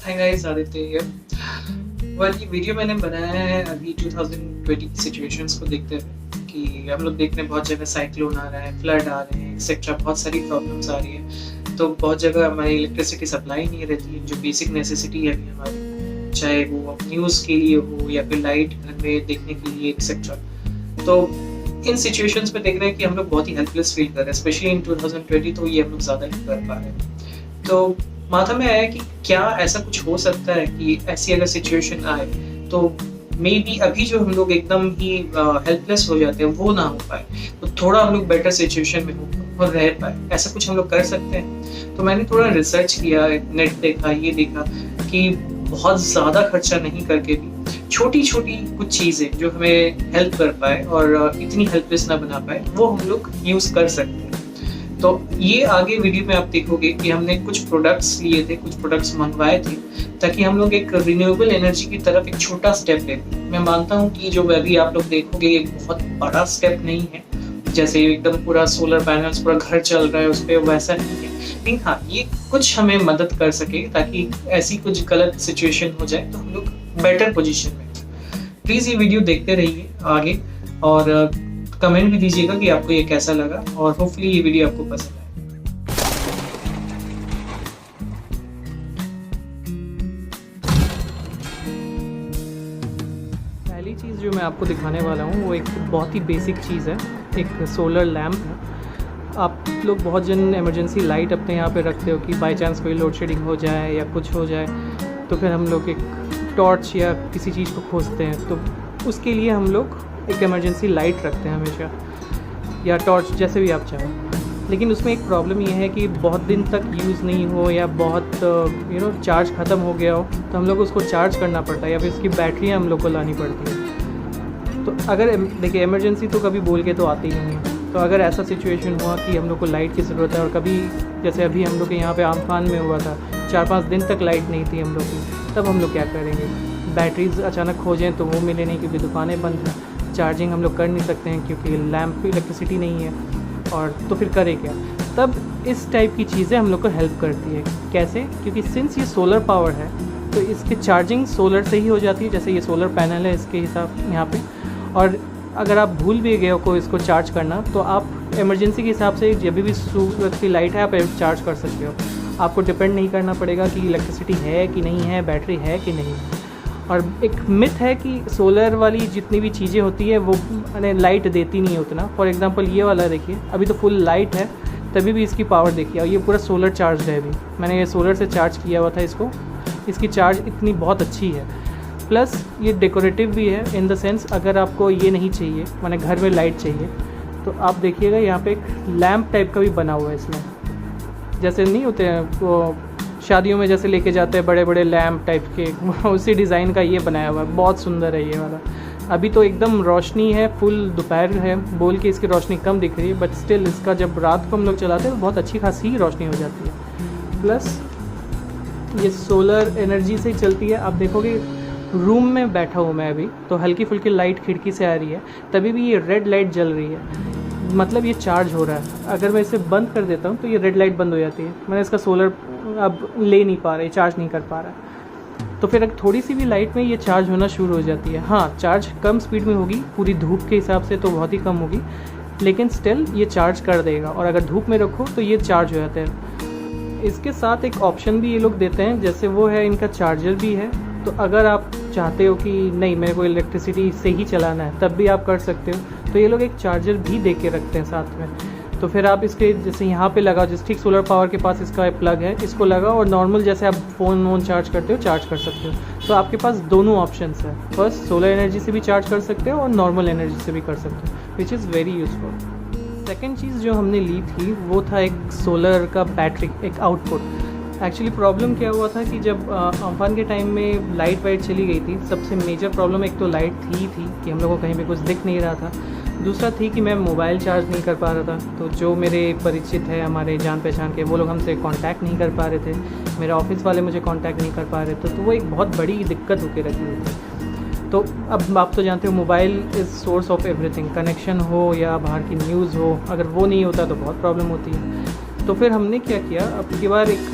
Hi guys, Aditya here. ये video मैंने बनाया है अभी 2020 की सिचुएशंस को देखते हुए कि हम लोग देख रहे हैं बहुत जगह साइक्लोन आ रहा है, फ्लड आ रहे हैं, एक्सेट्रा बहुत सारी प्रॉब्लम्स आ रही है। तो बहुत जगह हमारी इलेक्ट्रिसिटी सप्लाई नहीं रहती है, जो बेसिक नेसेसिटी है अभी हमारी, चाहे वो न्यूज़ के लिए हो या फिर लाइट घर में देखने के लिए एक्सेट्रा। तो इन सिचुएशंस में देख रहे हैं कि हम लोग बहुत ही हेल्पलेस फील कर रहे हैं, स्पेशली इन 2020। तो ये हम लोग ज़्यादा नहीं कर पा रहे हैं। तो माथा में आया कि क्या ऐसा कुछ हो सकता है कि ऐसी अगर सिचुएशन आए तो मे बी अभी जो हम लोग एकदम ही हेल्पलेस हो जाते हैं वो ना हो पाए, तो थोड़ा हम लोग बेटर सिचुएशन में हो और रह पाए। ऐसा कुछ हम लोग कर सकते हैं। तो मैंने थोड़ा रिसर्च किया, नेट देखा, ये देखा कि बहुत ज़्यादा खर्चा नहीं करके भी छोटी छोटी कुछ चीज़ें जो हमें हेल्प कर पाए और इतनी हेल्पलेस ना बना पाए वो हम लोग यूज़ कर सकते हैं। तो ये आगे वीडियो में आप देखोगे कि हमने कुछ प्रोडक्ट्स लिए थे, कुछ प्रोडक्ट्स मंगवाए थे, ताकि हम लोग एक रिन्यूएबल एनर्जी की तरफ एक छोटा स्टेप ले। मैं मानता हूँ कि जो अभी आप लोग देखोगे ये बहुत बड़ा स्टेप नहीं है, जैसे एकदम पूरा सोलर पैनल्स पूरा घर चल रहा है उस पर, वैसा नहीं है। लेकिन हाँ, ये कुछ हमें मदद कर सके ताकि ऐसी कुछ गलत सिचुएशन हो जाए तो हम लोग बेटर पोजीशन में। प्लीज़ ये वीडियो देखते रहिए आगे और कमेंट भी दीजिएगा कि आपको ये कैसा लगा, और होपफुली ये वीडियो आपको पसंद आए। पहली चीज़ जो मैं आपको दिखाने वाला हूँ वो एक बहुत ही बेसिक चीज़ है, एक सोलर लैम्प है। आप लोग बहुत जन इमरजेंसी लाइट अपने यहाँ पे रखते हो कि बाय चांस कोई लोड शेडिंग हो जाए या कुछ हो जाए तो फिर हम लोग एक टॉर्च या किसी चीज़ को खोजते हैं। तो उसके लिए हम लोग एक इमरजेंसी लाइट रखते हैं हमेशा, या टॉर्च, जैसे भी आप चाहो। लेकिन उसमें एक प्रॉब्लम ये है कि बहुत दिन तक यूज़ नहीं हो या बहुत चार्ज ख़त्म हो गया हो तो हम लोग उसको चार्ज करना पड़ता है या फिर उसकी बैटरियाँ हम लोग को लानी पड़ती है। तो अगर देखिए, इमरजेंसी तो कभी बोल के तो आती ही नहीं है। तो अगर ऐसा सिचुएशन हुआ कि हम लोग को लाइट की ज़रूरत है और कभी जैसे अभी हम लोग के यहाँ पे आमफान में हुआ था, 4-5 दिन तक लाइट नहीं थी हम लोग की, तब हम लोग क्या करेंगे? बैटरीज अचानक खोजें तो वो मिले नहीं क्योंकि दुकानें बंद हैं, चार्जिंग हम लोग कर नहीं सकते हैं क्योंकि लैंप पे इलेक्ट्रिसिटी नहीं है, और तो फिर करें क्या? तब इस टाइप की चीज़ें हम लोग को हेल्प करती है। कैसे? क्योंकि सिंस ये सोलर पावर है तो इसकी चार्जिंग सोलर से ही हो जाती है। जैसे ये सोलर पैनल है इसके हिसाब यहाँ पे, और अगर आप भूल भी गए हो इसको चार्ज करना तो आप इमरजेंसी के हिसाब से जब भी सूरज की लाइट है आप चार्ज कर सकते हो। आपको डिपेंड नहीं करना पड़ेगा कि इलेक्ट्रिसिटी है कि नहीं है, बैटरी है कि नहीं। और एक मिथ है कि सोलर वाली जितनी भी चीज़ें होती है वो लाइट देती नहीं उतना। फॉर एग्जांपल ये वाला देखिए, अभी तो फुल लाइट है तभी भी इसकी पावर देखिए, और ये पूरा सोलर चार्ज है। अभी मैंने ये सोलर से चार्ज किया हुआ था इसको, इसकी चार्ज इतनी बहुत अच्छी है। प्लस ये डेकोरेटिव भी है इन द सेंस, अगर आपको ये नहीं चाहिए, माने घर में लाइट चाहिए, तो आप देखिएगा यहाँ पे एक लैम्प टाइप का भी बना हुआ है इसमें। जैसे नहीं होते हैं वो शादियों में जैसे लेके जाते हैं बड़े बड़े लैम्प टाइप के, उसी डिज़ाइन का ये बनाया हुआ है। बहुत सुंदर है ये वाला। अभी तो एकदम रोशनी है, फुल दोपहर है बोल के इसकी रोशनी कम दिख रही है, बट स्टिल इसका जब रात को हम लोग चलाते हैं तो बहुत अच्छी खासी रोशनी हो जाती है। प्लस ये सोलर एनर्जी से चलती है। आप देखोगे रूम में बैठा हूँ मैं अभी तो हल्की फुल्की लाइट खिड़की से आ रही है, तभी भी ये रेड लाइट जल रही है, मतलब ये चार्ज हो रहा है। अगर मैं इसे बंद कर देता हूँ तो ये रेड लाइट बंद हो जाती है, मैंने इसका सोलर अब ले नहीं पा रहा है, चार्ज नहीं कर पा रहा है। तो फिर थोड़ी सी भी लाइट में ये चार्ज होना शुरू हो जाती है। हाँ, चार्ज कम स्पीड में होगी, पूरी धूप के हिसाब से तो बहुत ही कम होगी, लेकिन स्टिल ये चार्ज कर देगा। और अगर धूप में रखो तो ये चार्ज हो जाता है। इसके साथ एक ऑप्शन भी ये लोग देते हैं, जैसे वो है इनका चार्जर भी है। तो अगर आप चाहते हो कि नहीं मेरे को इलेक्ट्रिसिटी से ही चलाना है, तब भी आप कर सकते हो। तो ये लोग एक चार्जर भी दे के रखते हैं साथ में। तो फिर आप इसके जैसे यहाँ पे लगाओ, जिस ठीक सोलर पावर के पास इसका प्लग है, इसको लगाओ और नॉर्मल जैसे आप फ़ोन वोन चार्ज करते हो चार्ज कर सकते हो। तो आपके पास दोनों ऑप्शंस है, फर्स्ट सोलर एनर्जी से भी चार्ज कर सकते हो और नॉर्मल एनर्जी से भी कर सकते हो, which is very useful. Second चीज़ जो हमने ली थी वो था एक सोलर का बैटरी, एक आउटपुट। एक्चुअली प्रॉब्लम क्या हुआ था कि जब अम्फान के टाइम में लाइट वाइट चली गई थी, सबसे मेजर प्रॉब्लम एक तो लाइट थी कि हम लोगों को कहीं पे कुछ दिख नहीं रहा था। दूसरा थी कि मैं मोबाइल चार्ज नहीं कर पा रहा था। तो जो मेरे परिचित है, हमारे जान पहचान के, वो लोग हमसे कांटेक्ट नहीं कर पा रहे थे, मेरे ऑफिस वाले मुझे कांटेक्ट नहीं कर पा रहे थे। तो वो एक बहुत बड़ी दिक्कत होकर रखी हुई थी। तो अब आप तो जानते हो mobile is source of everything, connection हो या बाहर की न्यूज़ हो, अगर वो नहीं होता तो बहुत प्रॉब्लम होती है। तो फिर हमने क्या किया, अब की बार एक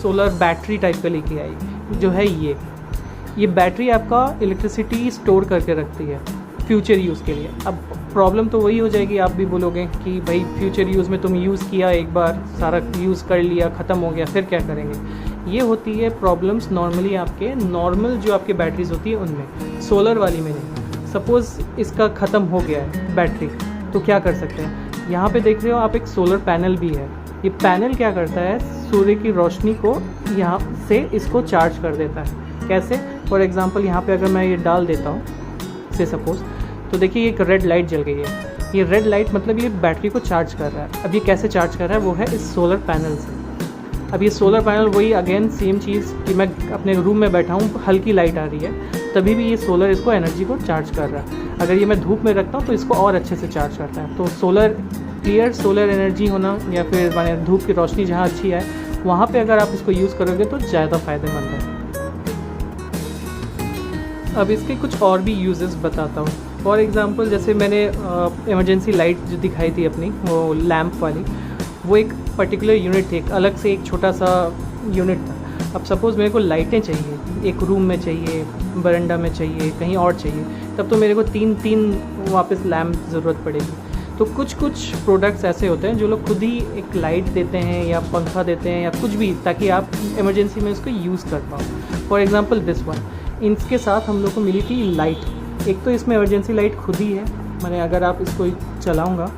सोलर बैटरी टाइप का लेके आई, जो है ये बैटरी आपका इलेक्ट्रिसिटी स्टोर करके रखती है फ्यूचर यूज़ के लिए। अब प्रॉब्लम तो वही हो जाएगी, आप भी बोलोगे कि भाई फ्यूचर यूज़ में तुम यूज़ किया, एक बार सारा यूज़ कर लिया, ख़त्म हो गया, फिर क्या करेंगे। ये होती है प्रॉब्लम्स नॉर्मली आपके नॉर्मल जो आपके बैटरीज होती है उनमें, सोलर वाली में नहीं। सपोज़ इसका ख़त्म हो गया है बैटरी, तो क्या कर सकते हैं। यहाँ पे देख रहे हो आप, एक सोलर पैनल भी है। ये पैनल क्या करता है, सूर्य की रोशनी को यहाँ से इसको चार्ज कर देता है। कैसे, फॉर एग्ज़ाम्पल यहाँ पे अगर मैं ये डाल देता हूँ से सपोज़, तो देखिए एक रेड लाइट जल गई है। ये रेड लाइट मतलब ये बैटरी को चार्ज कर रहा है। अब ये कैसे चार्ज कर रहा है, वो है इस सोलर पैनल से। अब ये सोलर पैनल वही अगेन सेम चीज़ कि मैं अपने रूम में बैठा हूँ, हल्की लाइट आ रही है, तभी भी ये सोलर इसको एनर्जी को चार्ज कर रहा है। अगर ये मैं धूप में रखता हूँ तो इसको और अच्छे से चार्ज करता है। तो सोलर क्लियर सोलर एनर्जी होना, या फिर माने धूप की रोशनी जहाँ अच्छी है वहाँ पे अगर आप इसको यूज़ करोगे तो ज़्यादा फ़ायदेमंद है। अब इसके कुछ और भी यूजेस बताता हूँ। फॉर एग्ज़ाम्पल जैसे मैंने इमरजेंसी लाइट जो दिखाई थी अपनी, वो लैंप वाली, वो एक पर्टिकुलर यूनिट थी, एक अलग से एक छोटा सा यूनिट था। अब सपोज़ मेरे को लाइटें चाहिए, एक रूम में चाहिए, बरंडा में चाहिए, कहीं और चाहिए, तब तो मेरे को तीन वापस लैंप ज़रूरत पड़ेगी। तो कुछ प्रोडक्ट्स ऐसे होते हैं जो लोग खुद ही एक लाइट देते हैं या पंखा देते हैं या कुछ भी, ताकि आप इमरजेंसी में इसको यूज़ कर पाओ। फॉर एग्ज़ाम्पल दिस वन, इनके साथ हम लोग को मिली थी लाइट। एक तो इसमें इमरजेंसी लाइट खुद ही है, मैंने अगर आप इसको चलाऊँगा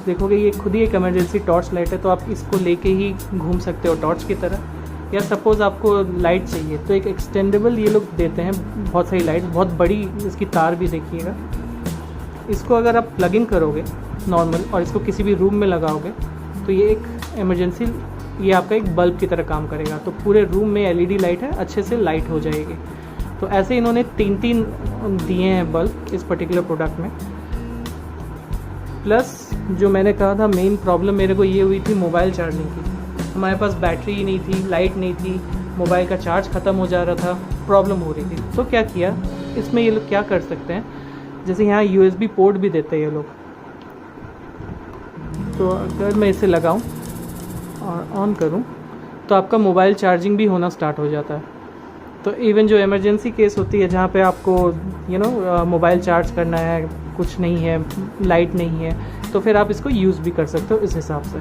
देखोगे ये खुद ही एक इमरजेंसी टॉर्च लाइट है, तो आप इसको लेके ही घूम सकते हो टॉर्च की तरह। या सपोज़ आपको लाइट चाहिए तो एक एक्सटेंडेबल ये लोग देते हैं, बहुत सारी लाइट, बहुत बड़ी इसकी तार भी देखिएगा। इसको अगर आप प्लग इन करोगे नॉर्मल और इसको किसी भी रूम में लगाओगे तो ये एक इमरजेंसी, ये आपका एक बल्ब की तरह काम करेगा। तो पूरे रूम में एलईडी लाइट है, अच्छे से लाइट हो जाएगी। तो ऐसे इन्होंने तीन दिए हैं बल्ब इस पर्टिकुलर प्रोडक्ट में। प्लस जो मैंने कहा था मेन प्रॉब्लम मेरे को ये हुई थी मोबाइल चार्जिंग की। हमारे पास बैटरी ही नहीं थी, लाइट नहीं थी, मोबाइल का चार्ज ख़त्म हो जा रहा था, प्रॉब्लम हो रही थी। तो क्या किया, इसमें ये लोग क्या कर सकते हैं, जैसे यहाँ USB पोर्ट भी देते हैं ये लोग। तो अगर मैं इसे लगाऊं और ऑन करूं तो आपका मोबाइल चार्जिंग भी होना स्टार्ट हो जाता है। तो इवन जो इमरजेंसी केस होती है जहाँ पे आपको मोबाइल चार्ज करना है, कुछ नहीं है, लाइट नहीं है, तो फिर आप इसको यूज़ भी कर सकते हो इस हिसाब से।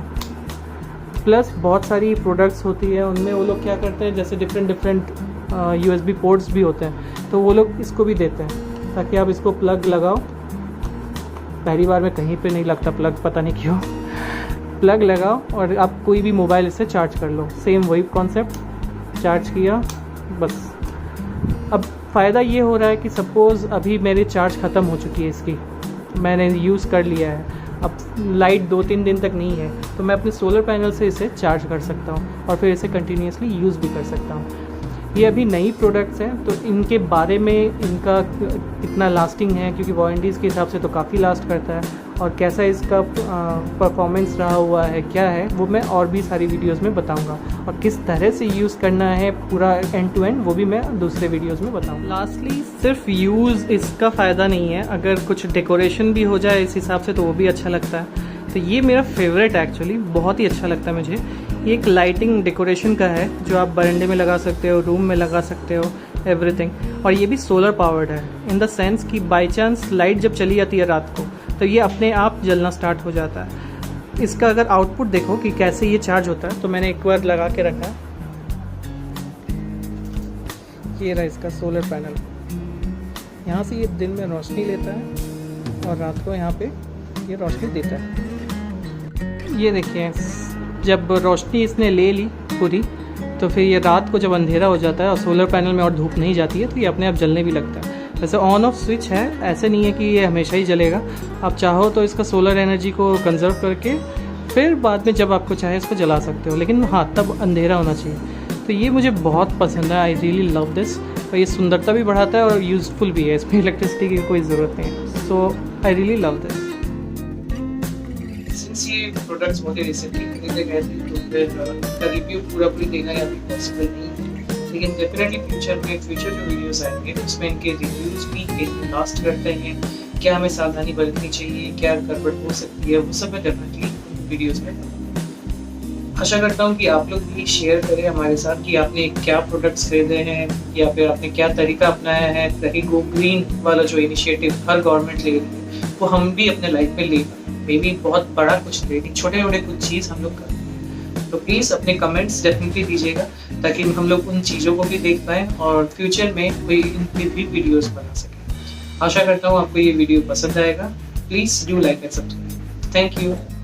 प्लस बहुत सारी प्रोडक्ट्स होती है, उनमें वो लोग क्या करते हैं, जैसे डिफरेंट USB पोर्ट्स भी होते हैं, तो वो लोग इसको भी देते हैं ताकि आप इसको प्लग लगाओ। पहली बार में कहीं पे नहीं लगता प्लग, पता नहीं क्यों। प्लग लगाओ और आप कोई भी मोबाइल इससे चार्ज कर लो, सेम वही कॉन्सेप्ट, चार्ज किया बस। अब फ़ायदा ये हो रहा है कि सपोज़ अभी मेरी चार्ज ख़त्म हो चुकी है इसकी, मैंने यूज़ कर लिया है, अब लाइट 2-3 दिन तक नहीं है, तो मैं अपने सोलर पैनल से इसे चार्ज कर सकता हूँ और फिर इसे कंटिन्यूसली यूज़ भी कर सकता हूँ। ये अभी नई प्रोडक्ट्स हैं तो इनके बारे में इनका कितना लास्टिंग है, क्योंकि वारंटीज़ के हिसाब से तो काफ़ी लास्ट करता है, और कैसा इसका परफॉर्मेंस रहा हुआ है, क्या है, वो मैं और भी सारी वीडियोस में बताऊंगा। और किस तरह से यूज़ करना है पूरा एंड टू एंड, वो भी मैं दूसरे वीडियोस में बताऊंगा। लास्टली सिर्फ यूज़ इसका फ़ायदा नहीं है, अगर कुछ डेकोरेशन भी हो जाए इस हिसाब से तो वो भी अच्छा लगता है। तो ये मेरा फेवरेट एक्चुअली बहुत ही अच्छा लगता है मुझे। ये एक लाइटिंग डेकोरेशन का है जो आप बरंडे में लगा सकते हो, रूम में लगा सकते हो, एवरीथिंग। और ये भी सोलर पावर्ड है इन द सेंस कि बाई चांस लाइट जब चली जाती है रात को तो ये अपने आप जलना स्टार्ट हो जाता है। इसका अगर आउटपुट देखो कि कैसे ये चार्ज होता है, तो मैंने एक बार लगा के रखा है, ये रहा इसका सोलर पैनल। यहाँ से ये दिन में रोशनी लेता है और रात को यहाँ पे ये रोशनी देता है। ये देखिए, जब रोशनी इसने ले ली पूरी, तो फिर ये रात को जब अंधेरा हो जाता है और सोलर पैनल में और धूप नहीं जाती है तो ये अपने आप जलने भी लगता है। वैसे ऑन ऑफ स्विच है, ऐसे नहीं है कि ये हमेशा ही जलेगा। आप चाहो तो इसका सोलर एनर्जी को कंजर्व करके फिर बाद में जब आपको चाहे इसको जला सकते हो, लेकिन हाँ तब अंधेरा होना चाहिए। तो ये मुझे बहुत पसंद है, आई रियली लव दिस। और ये सुंदरता भी बढ़ाता है और यूज़फुल भी है, इसमें इलेक्ट्रिसिटी की कोई ज़रूरत नहीं है। So I really love this. Since ये प्रोडक्ट्स बहुत ही रिसेंटली खरीदे गए थे तो फिर इसका रिव्यू पूरी देना या भी पॉसिबल नहीं है, लेकिन डेफिनेटली फ्यूचर जो वीडियोस आएंगे उसमें इनके रिव्यूज़ भी कितने लास्ट करते हैं, क्या हमें सावधानी बरतनी चाहिए, क्या गड़बड़ हो सकती है, वो सब मैं डेफिनेटली वीडियोज़ में आशा करता हूँ कि आप लोग भी शेयर करें हमारे साथ कि आपने क्या प्रोडक्ट्स खरीदे हैं या फिर आपने क्या तरीका अपनाया है ताकि गो ग्रीन वाला जो इनिशिएटिव हर गवर्नमेंट ले रही है वो हम भी अपने लाइफ में ले पाएँ। मे बी बहुत बड़ा कुछ ले, छोटे-छोटे कुछ चीज़ हम लोग करें। तो प्लीज़ अपने कमेंट्स डेफिनेटली दीजिएगा ताकि हम लोग उन चीज़ों को भी देख पाएँ और फ्यूचर में कोई इनकी भी वीडियोज़ बना सकें। आशा करता हूँ आपको ये वीडियो पसंद आएगा। Please do like and subscribe. Thank you.